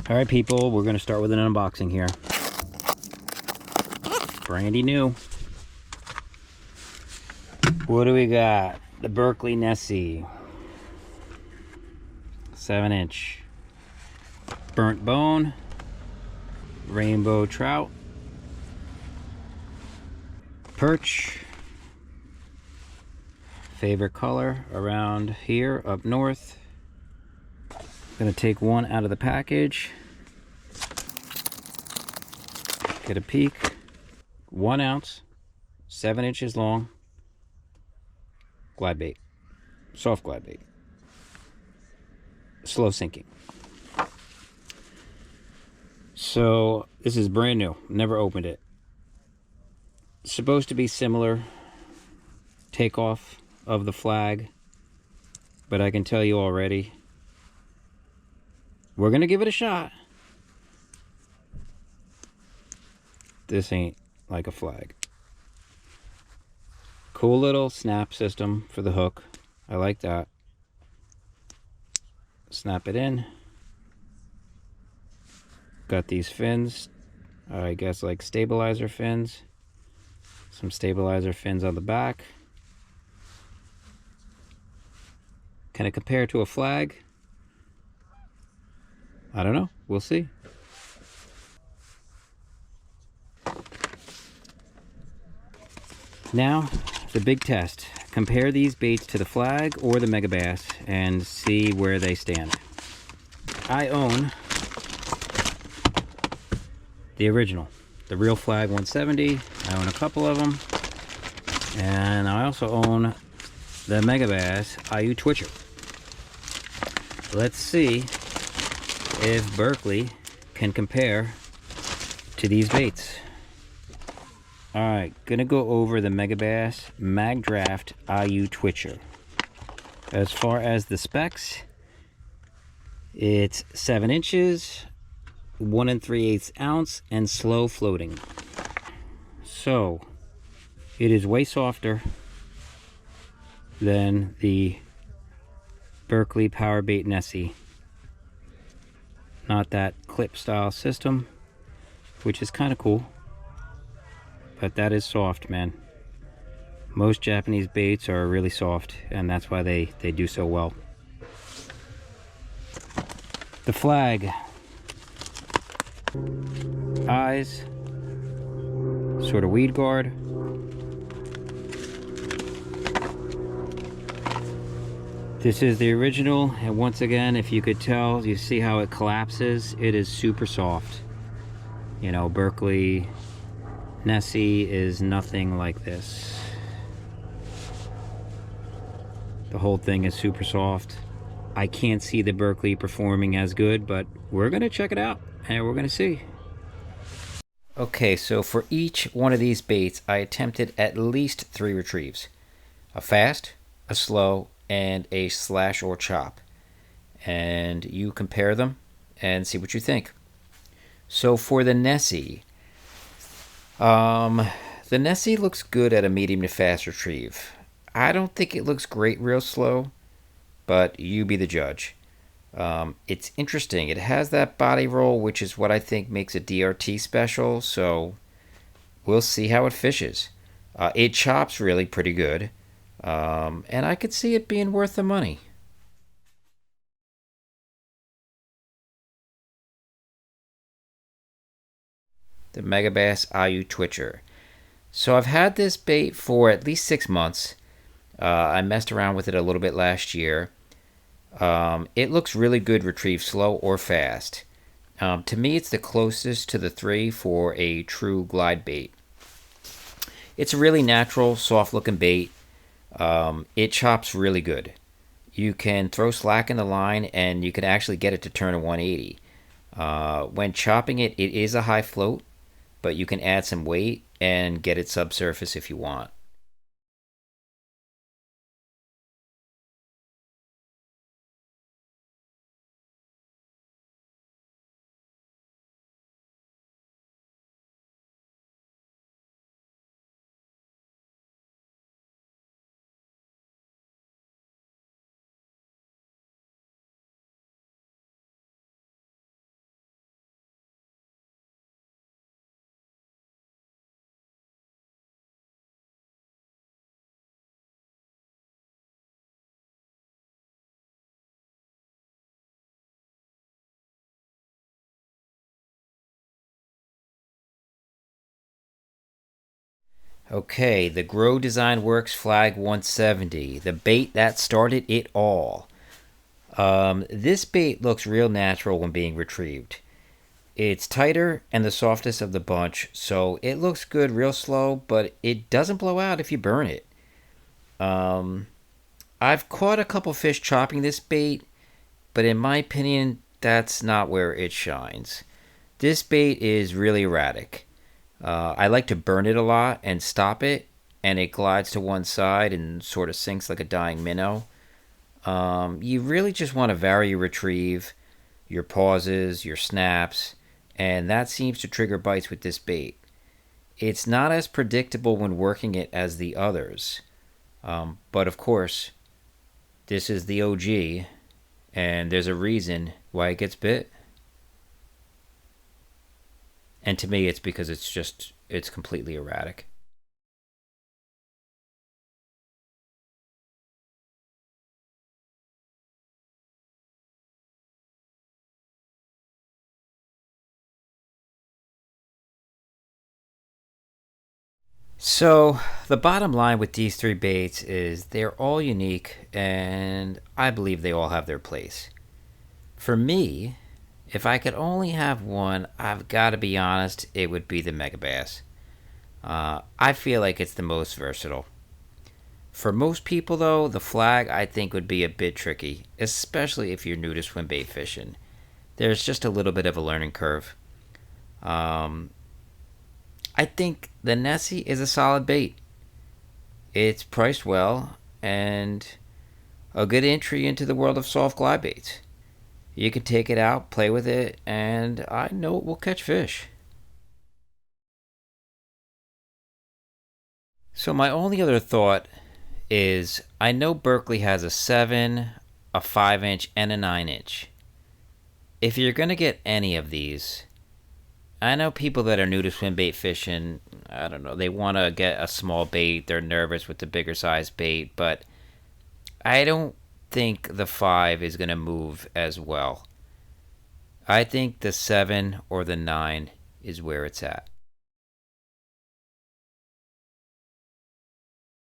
All right, people, we're going to start with an unboxing here. Brandy new. What do we got? The Berkley Nessie. 7-inch. Burnt bone. Rainbow trout. Perch. Favorite color around here up north. Gonna take one out of the package. Get a peek. 1 ounce, 7 inches long. Glide bait. Soft glide bait. Slow sinking. So this is brand new. Never opened it. It's supposed to be similar takeoff of the Flag, but I can tell you already, we're gonna give it a shot. This ain't like a Flag. Cool little snap system for the hook. I like that. Snap it in. Got these fins, I guess like stabilizer fins. Some stabilizer fins on the back. Can it compare to a Flag? I don't know. We'll see. Now, the big test. Compare these baits to the Flag or the Megabass and see where they stand. I own the original, the real Flag 170. I own a couple of them. And I also own the Megabass Ayu Twitcher. Let's see if Berkley can compare to these baits. Alright, gonna go over the Megabass Magdraft Ayu Twitcher. As far as the specs, it's 7 inches, 1 3/8 ounce, and slow floating. So, it is way softer than the Berkley Powerbait Nessie. Not that clip style system, which is kind of cool, but that is soft, man. Most Japanese baits are really soft, and that's why they do so well. The Flag. Eyes, sort of weed guard. This is the original, and once again, if you could tell, you see how it collapses. It is super soft. You know, Berkley Nessie is nothing like this. The whole thing is super soft. I can't see the Berkley performing as good, but we're gonna check it out and we're gonna see. Okay, so for each one of these baits, I attempted at least 3 retrieves. A fast, a slow, and a slash or chop. And you compare them and see what you think. So for the Nessie, the Nessie looks good at a medium to fast retrieve. I don't think it looks great real slow, but you be the judge. It's interesting. It has that body roll, which is what I think makes a DRT special, so we'll see how it fishes. It chops really pretty good, and I could see it being worth the money. The Megabass Ayu Twitcher. So I've had this bait for at least 6 months. I messed around with it a little bit last year. It looks really good retrieve slow or fast. To me, it's the closest to the 3 for a true glide bait. It's a really natural, soft-looking bait. It chops really good. You can throw slack in the line, and you can actually get it to turn a 180. When chopping it, it is a high float, but you can add some weight and get it subsurface if you want. Okay, the Grow Design Works Flag 170, the bait that started it all. This bait looks real natural when being retrieved. It's tighter and the softest of the bunch, so it looks good real slow, but it doesn't blow out if you burn it. I've caught a couple fish chopping this bait, but in my opinion, that's not where it shines. This bait is really erratic. I like to burn it a lot and stop it, and it glides to one side and sort of sinks like a dying minnow. You really just want to vary your retrieve, your pauses, your snaps, and that seems to trigger bites with this bait. It's not as predictable when working it as the others, but of course, this is the OG, and there's a reason why it gets bit. And to me, it's because it's completely erratic. So, the bottom line with these three baits is they're all unique, and I believe they all have their place. For me, if I could only have one, I've got to be honest, it would be the Megabass. I feel like it's the most versatile. For most people, though, the flag I think would be a bit tricky, especially if you're new to swim bait fishing. There's just a little bit of a learning curve. Um, I think the Nessie is a solid bait. It's priced well and a good entry into the world of soft glide baits. You can take it out, play with it, and I know it will catch fish. So, my only other thought is I know Berkley has a 7, a 5-inch, and a 9-inch. If you're going to get any of these, I know people that are new to swim bait fishing, I don't know, they want to get a small bait, they're nervous with the bigger size bait, but I don't think the 5 is going to move as well. I think the 7 or the 9 is where it's at.